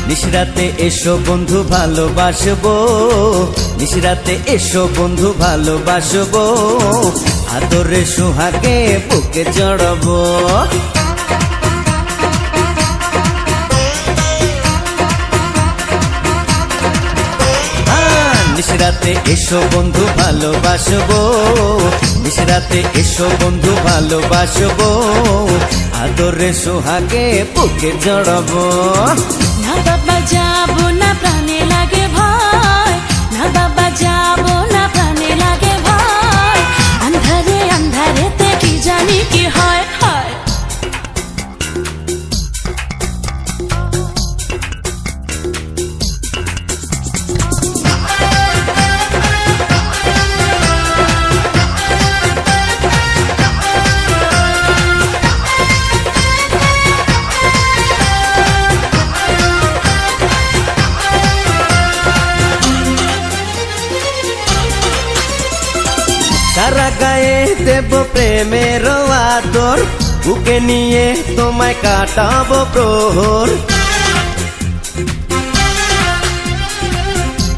নিশরাতে এসো বন্ধু ভালোবাসবো, নিশরাতে এসো বন্ধু ভালোবাসবো, আদরে সোহাগে বুকে জড়াবো। নিশরাতে এসো বন্ধু ভালোবাসবো, নিশরাতে এসো বন্ধু ভালোবাসবো, আদরে সোহাগে বুকে জড়াবো। না বাবা যাবো না, প্রাণে লাগে ভয়, না বাবা যাবো না, প্রাণে লাগে ভয়, আন্ধারে আন্ধারেতে কি জানি কি হয় হয়। সারা গায়ে দেব প্রেমের আদর, বুকে নিয়ে তোমায় কাটাবো প্রহর।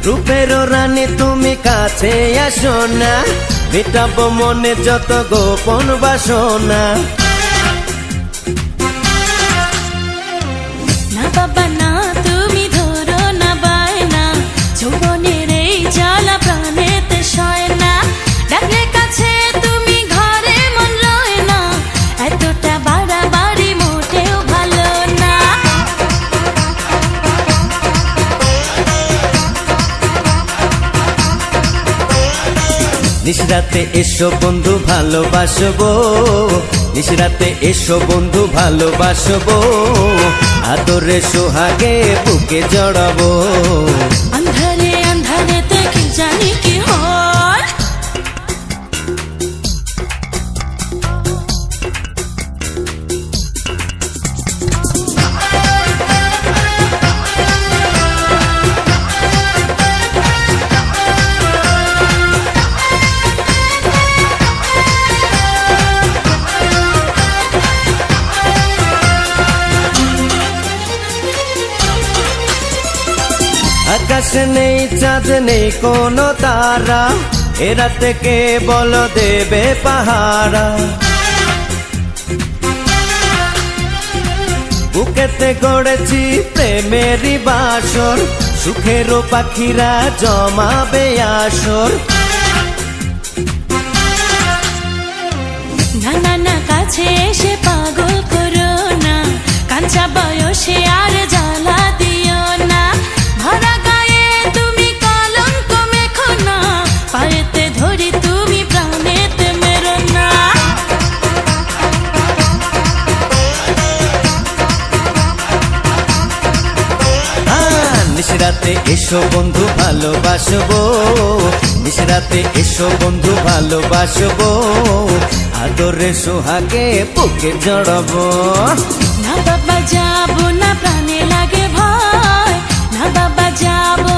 রূপের রানী তুমি কাছে আসো না, মেটাবো মনে যত গোপন বাসনা। না বাবা না, তুমি ধরো না বায়না, যৌবনের এই জ্বালা প্রাণেতে সয় না, ডাকলে কাছে তুমি ঘরে মন রয় না, এতটা বাড়াবাড়ি মোটেও ভালো না। নিশরাতে এসো বন্ধু ভালোবাসবো, নিশরাতে এসো বন্ধু ভালোবাসবো, আদরে সোহাগে বুকে জড়াবো। আন্ধারে আন্ধারেতে কি জানি কি হয়। আকাশ নেই চাঁদ নেই কোনো তারা, এ রাতে কে বলো দেবে পাহারা। বুকেতে গড়েছি প্রেমেরই বাসর, সুখেরও পাখিরা জমাবে আসর। না না না, কাছে এসে পাগল করো না, কাঁচা বয়সে আর জ্বালা দিও না, ভরা গায়ে তুমি কলঙ্ক মেখো না, পায়েতে ধরি তুমি প্রাণেতে মেরো না। নিশরাতে এসো বন্ধু ভালোবাসবো, নিশরাতে এসো বন্ধু ভালোবাসবো, আদরে সোহাগে বুকে জড়াবো। না বাবা যাবো না, প্রাণে লাগে ভয়, না বাবা যাবো